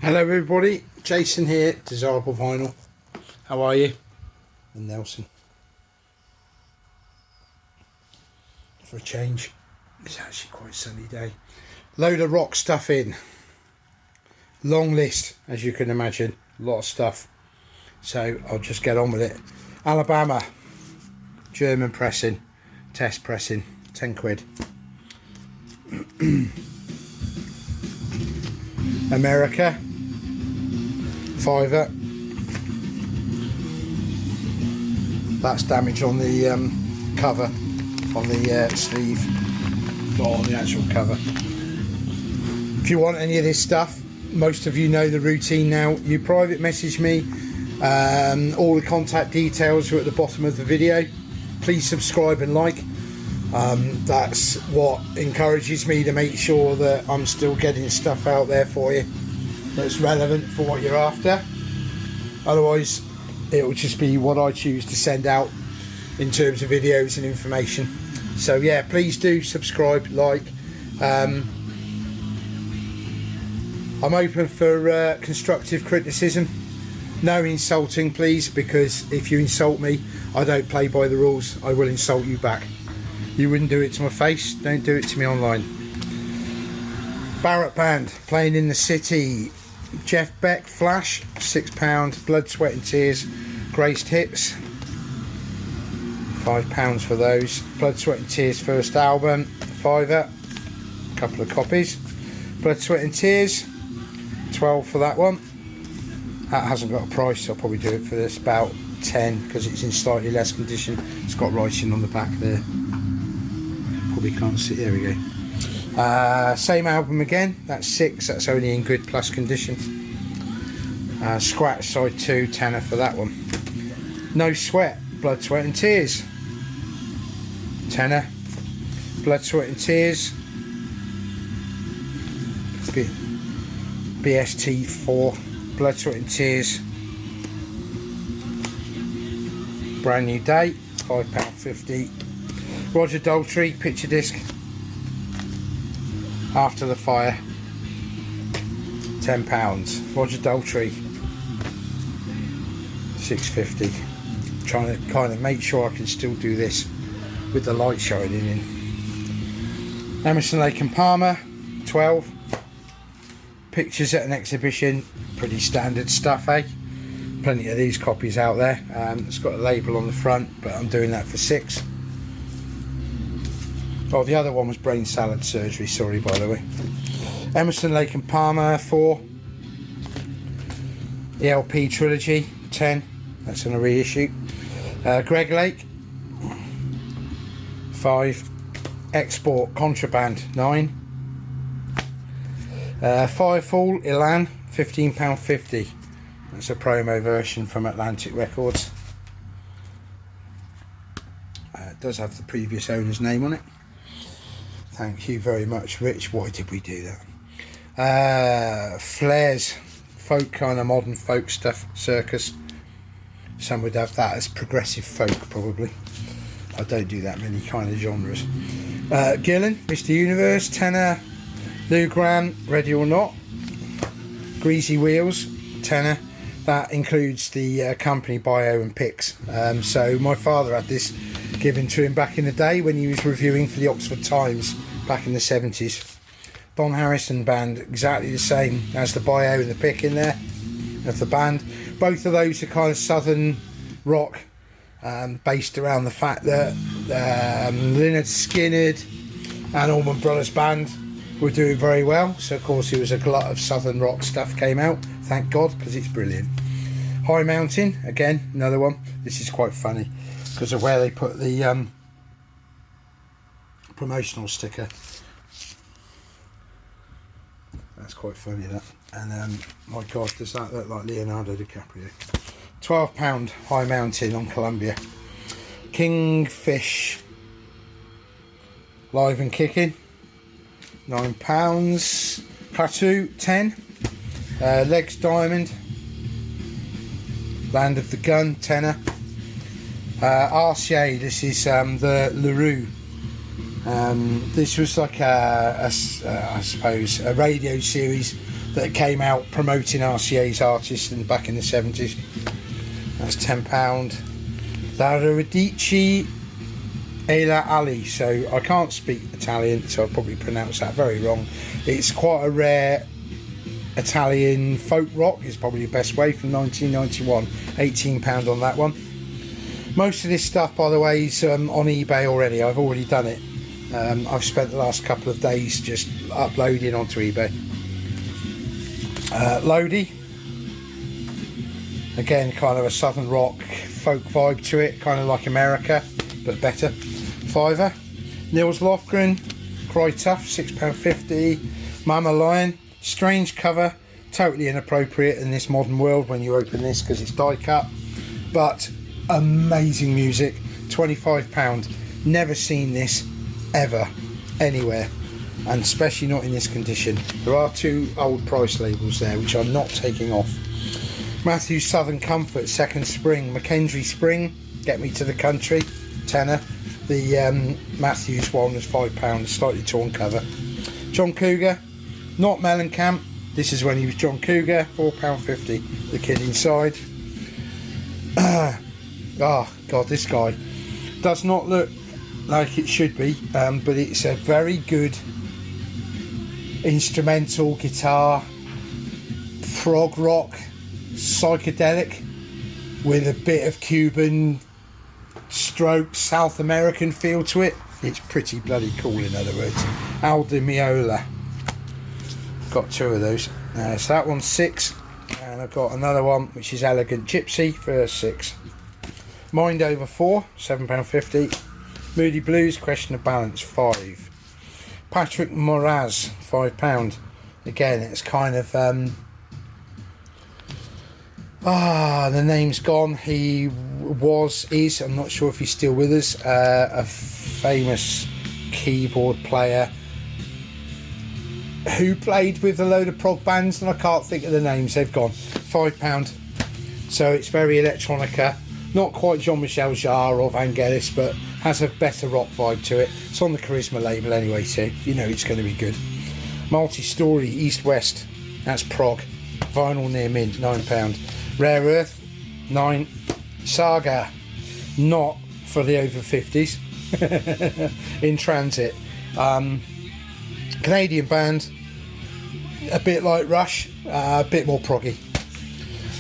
Hello everybody, Jason here, Desirable Vinyl. How are you? And Nelson. For a change, it's actually quite a sunny day. Load of rock stuff in. Long list, as you can imagine, a lot of stuff. So I'll just get on with it. Alabama, German pressing, test pressing, 10 quid. America, £5. That's damage on the cover, on the sleeve, not on the actual cover. If you want any of this stuff, most of you know the routine now. You private message me. All the contact details are at the bottom of the video. Please subscribe and like. That's what encourages me to make sure that I'm still getting stuff out there for you that's relevant for what you're after. Otherwise it will just be what I choose to send out in terms of videos and information. So yeah, please do subscribe, like. I'm open for constructive criticism. No insulting please, because if you insult me, I don't play by the rules. I will insult you back. You wouldn't do it to my face, don't do it to me online. Barrett Band, Playing in the City. Jeff Beck, Flash, £6. Blood, Sweat and Tears, Graced Hits, £5 for those. Blood, Sweat and Tears first album, £5. A couple of copies. Blood, Sweat and Tears, 12 for that one. That hasn't got a price, so I'll probably do it for this, about 10, because it's in slightly less condition. It's got writing on the back there. Probably can't see. There we go. Same album again. That's 6. That's only in good plus condition. Scratch side 2, tenner for that one. No Sweat, Blood, Sweat and Tears, tenner. Blood, Sweat and Tears, BST 4. Blood, Sweat and Tears, Brand New Day, £5.50. Roger Daltrey, picture disc, After the Fire, £10. Roger Daltrey, £6.50. Trying to kind of make sure I can still do this with the light shining in. Emerson, Lake and Palmer, 12. Pictures at an exhibition, pretty standard stuff, eh? Plenty of these copies out there. It's got a label on the front, but I'm doing that for 6. Oh, the other one was Brain Salad Surgery, sorry by the way. Emerson, Lake and Palmer, 4. ELP Trilogy, 10. That's on a reissue. Greg Lake, 5. Export Contraband, 9. Firefall Elan, £15.50. That's a promo version from Atlantic Records. It does have the previous owner's name on it. Thank you very much, Rich. Why did we do that? Flares, folk, kind of modern folk stuff, circus. Some would have that as progressive folk, probably. I don't do that many kind of genres. Gillen, Mr. Universe, tenner. Lou Graham, Ready or Not. Greasy Wheels, tenner. That includes the company bio and pics. So my father had this given to him back in the day when he was reviewing for the Oxford Times back in the 70s. Don Harrison Band, exactly the same as the bio and the pic in there of the band. Both of those are kind of southern rock, based around the fact that Lynyrd Skynyrd and Allman Brothers Band were doing very well. So of course it was a glut of southern rock stuff came out, thank God, because it's brilliant. High Mountain, again, another one. This is quite funny because of where they put the promotional sticker. That's quite funny, that. And my God, does that look like Leonardo DiCaprio? £12 High Mountain on Columbia. Kingfish Live and Kicking, £9. Plateau, 10. Legs Diamond, Land of the Gun, tenner. RCA, this is the LaRue. This was like I suppose a radio series that came out promoting RCA's artists back in the 70s. That's £10. Dara Radici Ela Ali. So I can't speak Italian, so I'll probably pronounce that very wrong. It's quite a rare Italian folk rock, is probably the best way, from 1991. £18 on that one. Most of this stuff, by the way, is on eBay already. I've already done it. I've spent the last couple of days just uploading onto eBay. Lodi, again, kind of a southern rock folk vibe to it, kind of like America but better. £5. Nils Lofgren, Cry Tough, £6.50. Mama Lion, strange cover, totally inappropriate in this modern world when you open this because it's die cut, but amazing music. £25. Never seen this ever anywhere, and especially not in this condition. There are 2 old price labels there which I'm not taking off. Matthews Southern Comfort, Second Spring, Mackenzie Spring, Get Me to the Country, tenner. The Matthews one was £5, slightly torn cover. John Cougar, Not Mellencamp, this is when he was John Cougar, £4.50. The Kid Inside. Oh god, this guy does not look like it should be, but it's a very good instrumental guitar, prog rock, psychedelic, with a bit of Cuban stroke South American feel to it. It's pretty bloody cool, in other words. Aldo Miola, got 2 of those. So that one's £6, and I've got another one which is Elegant Gypsy for £6. Mind Over 4, £7.50. Moody Blues, Question of Balance, £5. Patrick Moraz, £5. Again, it's kind of the name's gone. He is, I'm not sure if he's still with us, a famous keyboard player who played with a load of prog bands, and I can't think of the names. They've gone. £5. So it's very electronica, not quite Jean-Michel Jarre or Vangelis, but has a better rock vibe to it. It's on the Charisma label anyway, so you know it's going to be good. Multi-Story, East West, that's prog. Vinyl near mint, £9. Rare Earth, £9. Saga, not for the over 50s. In transit. Canadian band, a bit like Rush, a bit more proggy.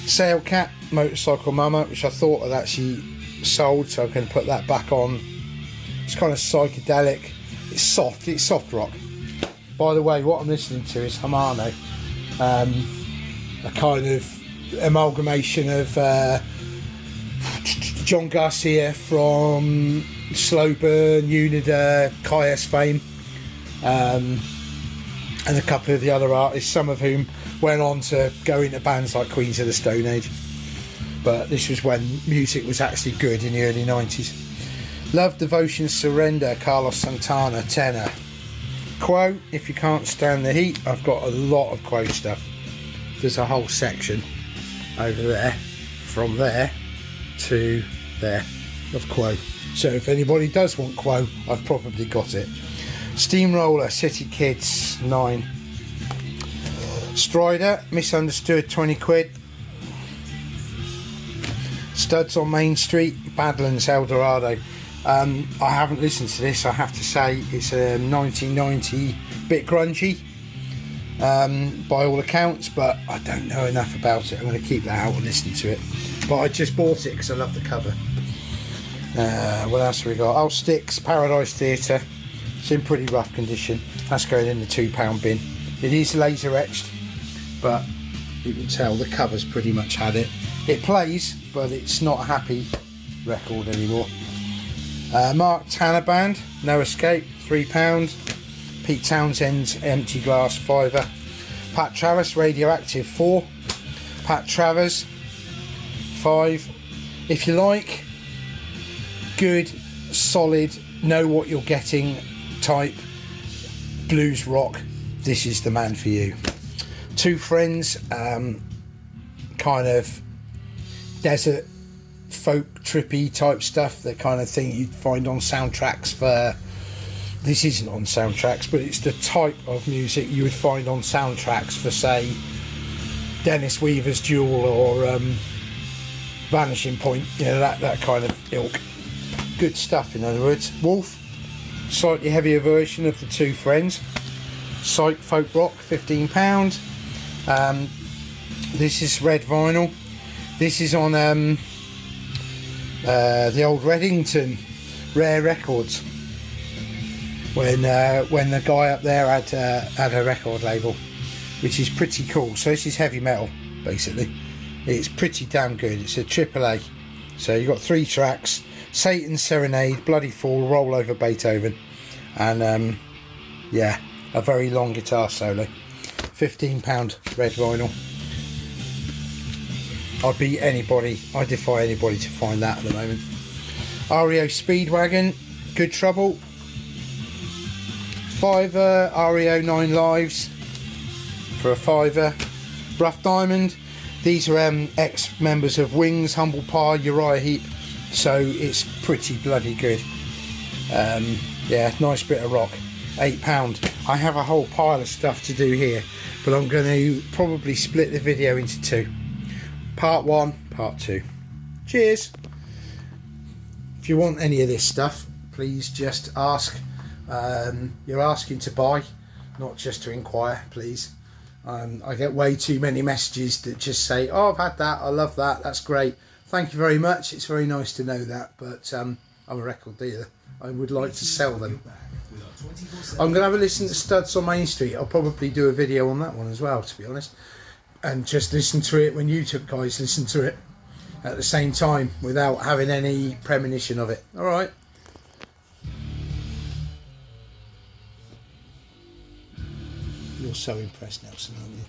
Sailcat, Motorcycle Mama, which I thought had actually sold, so I can put that back on. It's kind of psychedelic. It's soft rock. By the way, what I'm listening to is Hamano, a kind of amalgamation of John Garcia from Slow Burn, Unida, Kaius fame, and a couple of the other artists, some of whom went on to go into bands like Queens of the Stone Age. But this was when music was actually good, in the early 90s. Love, Devotion, Surrender, Carlos Santana, tenor. Quo, If You Can't Stand the Heat. I've got a lot of Quo stuff. There's a whole section over there, from there to there, of Quo. So if anybody does want Quo, I've probably got it. Steamroller, City Kids, £9. Strider, Misunderstood, £20. Studs on Main Street, Badlands, Eldorado. I haven't listened to this, I have to say. It's a 1990 bit grungy, by all accounts, but I don't know enough about it. I'm going to keep that out and listen to it. But I just bought it because I love the cover. What else have we got? Oh, Styx, Paradise Theatre. It's in pretty rough condition. That's going in the £2 bin. It is laser etched, but you can tell the cover's pretty much had it. It plays, but it's not a happy record anymore. Mark Tanner Band, No Escape, £3. Pete Townsend's Empty Glass, £5. Pat Travers, Radioactive, £4. Pat Travers, £5. If you like good, solid, know what you're getting type blues rock, this is the man for you. Two Friends, kind of desert folk trippy type stuff, the kind of thing you'd find on soundtracks for this isn't on soundtracks, but it's the type of music you would find on soundtracks for, say, Dennis Weaver's Duel or Vanishing Point, you know, that kind of ilk. Good stuff, in other words. Wolf, slightly heavier version of the Two Friends. Psych Folk Rock, £15. This is red vinyl. This is on the old Reddington Rare Records, when the guy up there had a record label, which is pretty cool. So this is heavy metal, basically. It's pretty damn good. It's a AAA. So you've got 3 tracks: Satan's Serenade, Bloody Fool, Roll Over Beethoven, and yeah, a very long guitar solo. £15 red vinyl. I defy anybody to find that at the moment. REO Speedwagon, Good Trouble, £5. REO 9 Lives for a £5. Rough Diamond, these are ex-members of Wings, Humble Pie, Uriah Heep, so it's pretty bloody good. Yeah, nice bit of rock. £8. I have a whole pile of stuff to do here, but I'm going to probably split the video into 2. Part 1, part 2. Cheers. If you want any of this stuff, please just ask. You're asking to buy, not just to inquire, please. I get way too many messages that just say, oh, I've had that, I love that, that's great. Thank you very much, it's very nice to know that, but I'm a record dealer. I would like to sell them. I'm going to have a listen to Studs on Main Street. I'll probably do a video on that one as well, to be honest. And just listen to it when you guys listen to it at the same time without having any premonition of it. Alright. You're so impressed, Nelson, aren't you?